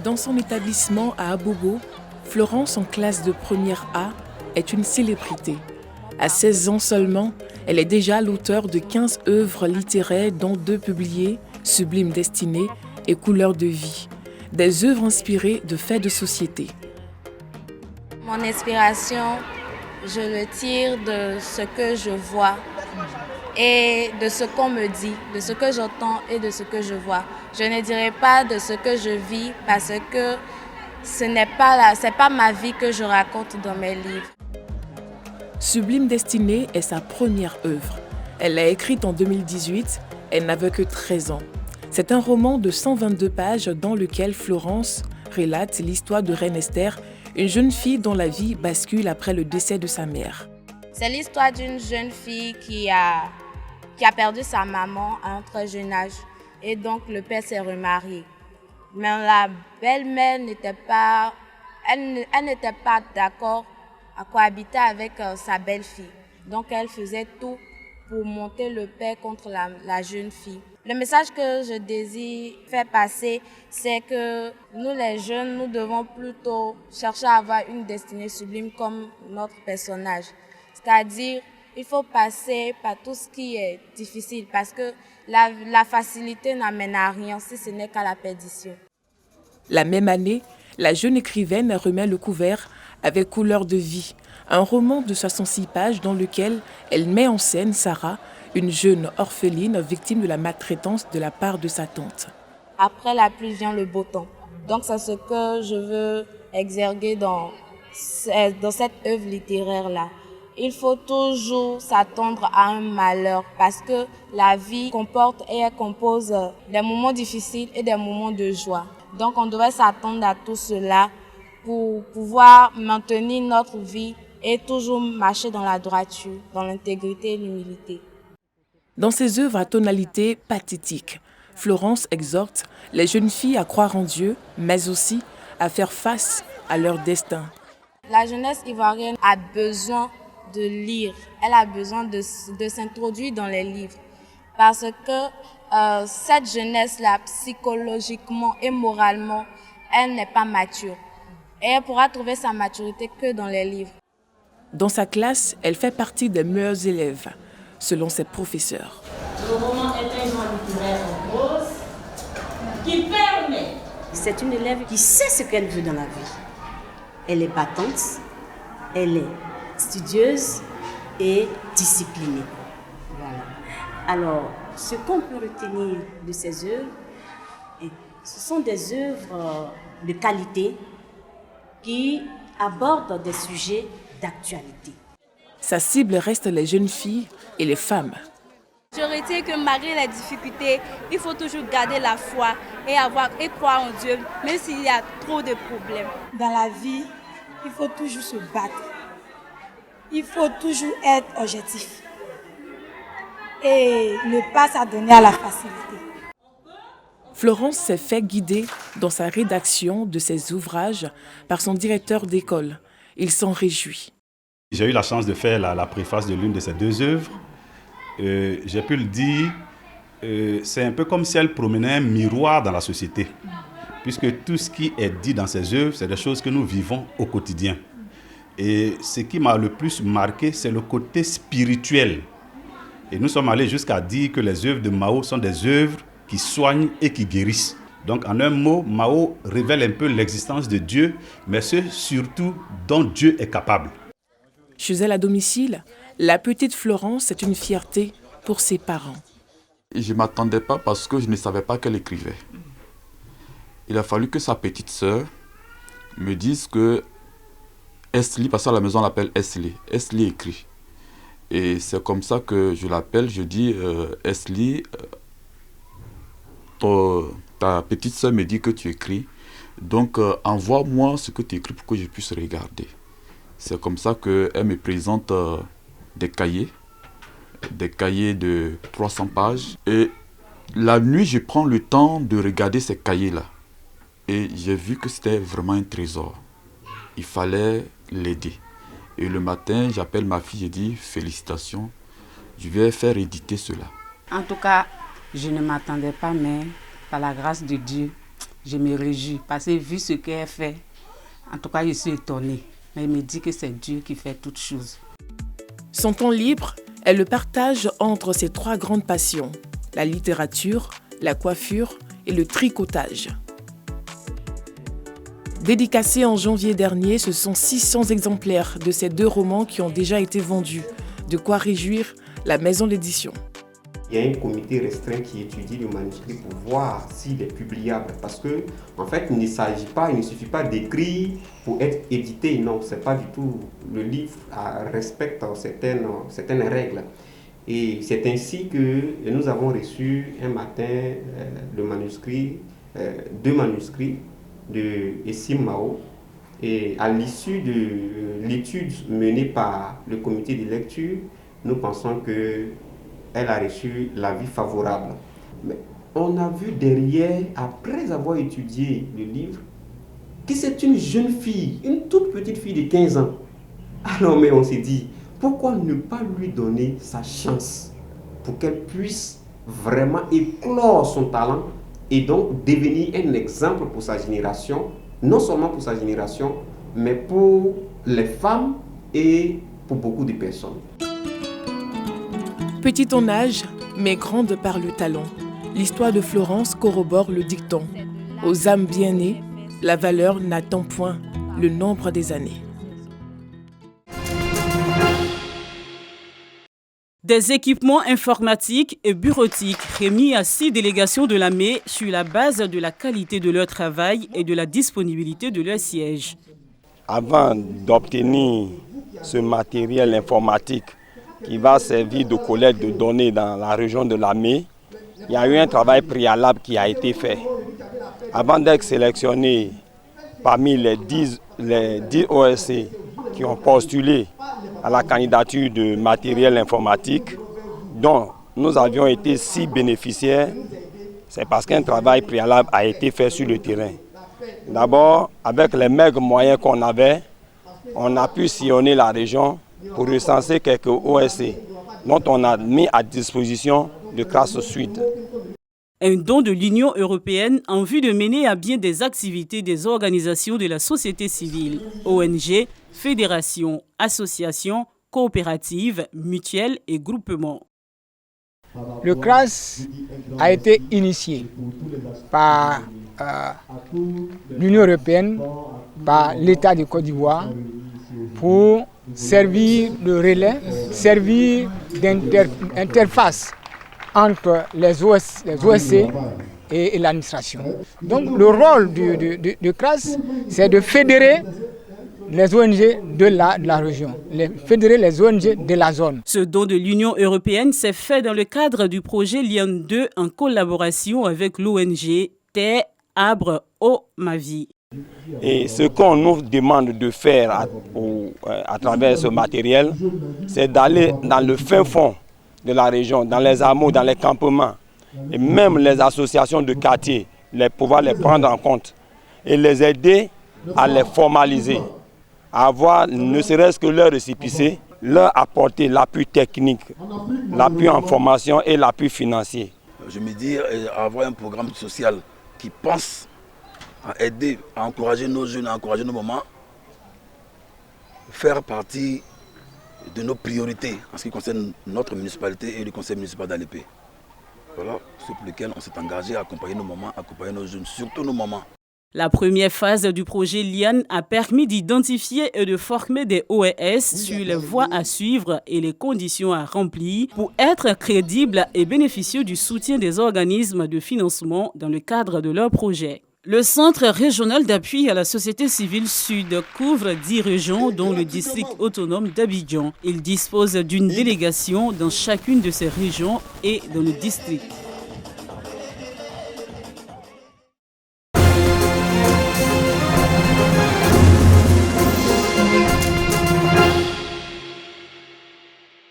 Dans son établissement à Abobo, Florence, en classe de première A, est une célébrité. À 16 ans seulement, elle est déjà l'auteure de 15 œuvres littéraires, dont 2 publiées, Sublime Destinée et Couleurs de vie, des œuvres inspirées de faits de société. Mon inspiration, je le tire de ce que je vois et de ce qu'on me dit, de ce que j'entends et de ce que je vois. Je ne dirai pas de ce que je vis parce que c'est pas ma vie que je raconte dans mes livres. Sublime Destinée est sa première œuvre. Elle l'a écrite en 2018, elle n'avait que 13 ans. C'est un roman de 122 pages dans lequel Florence relate l'histoire de Reine Esther, une jeune fille dont la vie bascule après le décès de sa mère. C'est l'histoire d'une jeune fille qui a perdu sa maman à un très jeune âge et donc le père s'est remarié. Mais la belle-mère n'était pas d'accord à cohabiter avec sa belle-fille. Donc elle faisait tout pour monter le père contre la jeune fille. Le message que je désire faire passer, c'est que nous les jeunes, nous devons plutôt chercher à avoir une destinée sublime comme notre personnage. C'est-à-dire, il faut passer par tout ce qui est difficile parce que la facilité n'amène à rien si ce n'est qu'à la perdition. La même année, la jeune écrivaine remet le couvert avec Couleurs de vie, un roman de 66 pages dans lequel elle met en scène Sarah, une jeune orpheline victime de la maltraitance de la part de sa tante. Après la pluie vient le beau temps. Donc c'est ce que je veux exerguer dans cette œuvre littéraire-là. Il faut toujours s'attendre à un malheur parce que la vie comporte et elle compose des moments difficiles et des moments de joie. Donc on devrait s'attendre à tout cela pour pouvoir maintenir notre vie et toujours marcher dans la droiture, dans l'intégrité et l'humilité. Dans ses œuvres à tonalité pathétique, Florence exhorte les jeunes filles à croire en Dieu, mais aussi à faire face à leur destin. La jeunesse ivoirienne a besoin de lire, elle a besoin de s'introduire dans les livres parce que cette jeunesse-là, psychologiquement et moralement, elle n'est pas mature. Et elle pourra trouver sa maturité que dans les livres. Dans sa classe, elle fait partie des meilleurs élèves, selon ses professeurs. Le roman est un genre littéraire en prose qui permet. C'est une élève qui sait ce qu'elle veut dans la vie. Elle est battante, elle est studieuse et disciplinée. Voilà. Alors, ce qu'on peut retenir de ces œuvres, ce sont des œuvres de qualité qui abordent des sujets d'actualité. Sa cible reste les jeunes filles et les femmes. Je retiens que malgré les difficultés, il faut toujours garder la foi et croire en Dieu, même s'il y a trop de problèmes. Dans la vie, il faut toujours se battre. Il faut toujours être objectif et ne pas s'adonner à la facilité. Florence s'est fait guider dans sa rédaction de ses ouvrages par son directeur d'école. Il s'en réjouit. J'ai eu la chance de faire la préface de l'une de ces 2 œuvres. J'ai pu le dire, c'est un peu comme si elle promenait un miroir dans la société. Puisque tout ce qui est dit dans ces œuvres, c'est des choses que nous vivons au quotidien. Et ce qui m'a le plus marqué, c'est le côté spirituel. Et nous sommes allés jusqu'à dire que les œuvres de Mao sont des œuvres qui soignent et qui guérissent. Donc en un mot, Mao révèle un peu l'existence de Dieu, mais ce surtout dont Dieu est capable. Chez elle à domicile, la petite Florence est une fierté pour ses parents. Je ne m'attendais pas parce que je ne savais pas qu'elle écrivait. Il a fallu que sa petite sœur me dise que Esli, parce qu'à la maison on l'appelle Esli. Esli écrit. Et c'est comme ça que je l'appelle, je dis Esli, ta petite sœur me dit que tu écris. Donc envoie-moi ce que tu écris pour que je puisse regarder. C'est comme ça qu'elle me présente des cahiers de 300 pages. Et la nuit, je prends le temps de regarder ces cahiers-là. Et j'ai vu que c'était vraiment un trésor. Il fallait l'aider. Et le matin, j'appelle ma fille et dis félicitations, je vais faire éditer cela. En tout cas, je ne m'attendais pas, mais par la grâce de Dieu, je me réjouis parce que vu ce qu'elle fait, en tout cas, je suis étonnée. Mais il me dit que c'est Dieu qui fait toutes choses. Son temps libre, elle le partage entre ses 3 grandes passions, la littérature, la coiffure et le tricotage. Dédicacés en janvier dernier, ce sont 600 exemplaires de ces 2 romans qui ont déjà été vendus. De quoi réjouir la maison d'édition. Il y a un comité restreint qui étudie le manuscrit pour voir s'il est publiable. Parce que, en fait, il ne suffit pas d'écrire pour être édité. Non, c'est pas du tout. Le livre respecte certaines règles. Et c'est ainsi que nous avons reçu un matin le manuscrit, 2 manuscrits de Essim Mao. Et à l'issue de l'étude menée par le comité de lecture, nous pensons qu'elle a reçu l'avis favorable. Mais on a vu derrière, après avoir étudié le livre, que c'est une jeune fille, une toute petite fille de 15 ans. Alors, mais on s'est dit, pourquoi ne pas lui donner sa chance pour qu'elle puisse vraiment éclore son talent et donc devenir un exemple pour sa génération, non seulement pour sa génération, mais pour les femmes et pour beaucoup de personnes. Petite en âge, mais grande par le talent, l'histoire de Florence corrobore le dicton. Aux âmes bien nées, la valeur n'attend point le nombre des années. Des équipements informatiques et bureautiques remis à 6 délégations de l'AME sur la base de la qualité de leur travail et de la disponibilité de leur siège. Avant d'obtenir ce matériel informatique qui va servir de collecte de données dans la région de l'AME, il y a eu un travail préalable qui a été fait. Avant d'être sélectionné parmi les 10 OSC qui ont postulé à la candidature de matériel informatique, dont nous avions été 6 bénéficiaires, c'est parce qu'un travail préalable a été fait sur le terrain. D'abord, avec les maigres moyens qu'on avait, on a pu sillonner la région pour recenser quelques OSC dont on a mis à disposition de grâce suite. Un don de l'Union européenne en vue de mener à bien des activités des organisations de la société civile, ONG, fédérations, associations, coopératives, mutuelles et groupements. Le CRAS a été initié par l'Union européenne, par l'État de Côte d'Ivoire, pour servir de relais, servir d'interface entre les OSC et l'administration. Donc le rôle du CRAS, c'est de fédérer les ONG de la région, fédérer les ONG de la zone. Ce don de l'Union européenne s'est fait dans le cadre du projet Liane 2 en collaboration avec l'ONG Terre, Arbre, Eau, Ma Vie. Et ce qu'on nous demande de faire à travers ce matériel, c'est d'aller dans le fin fond de la région, dans les hameaux, dans les campements, et même les associations de quartier, pouvoir les prendre en compte et les aider à les formaliser, à avoir ne serait-ce que leur récépissé, leur apporter l'appui technique, l'appui en formation et l'appui financier. Je me dis, avoir un programme social qui pense à aider, à encourager nos jeunes, à encourager nos mamans, faire partie de nos priorités en ce qui concerne notre municipalité et le conseil municipal d'Alépé. Voilà ce pour lequel on s'est engagé à accompagner nos mamans, accompagner nos jeunes, surtout nos mamans. La première phase du projet Liane a permis d'identifier et de former des OS sur les voies à suivre et les conditions à remplir pour être crédibles et bénéficieux du soutien des organismes de financement dans le cadre de leur projet. Le Centre régional d'appui à la société civile Sud couvre 10 régions dont le district autonome d'Abidjan. Il dispose d'une délégation dans chacune de ces régions et dans le district.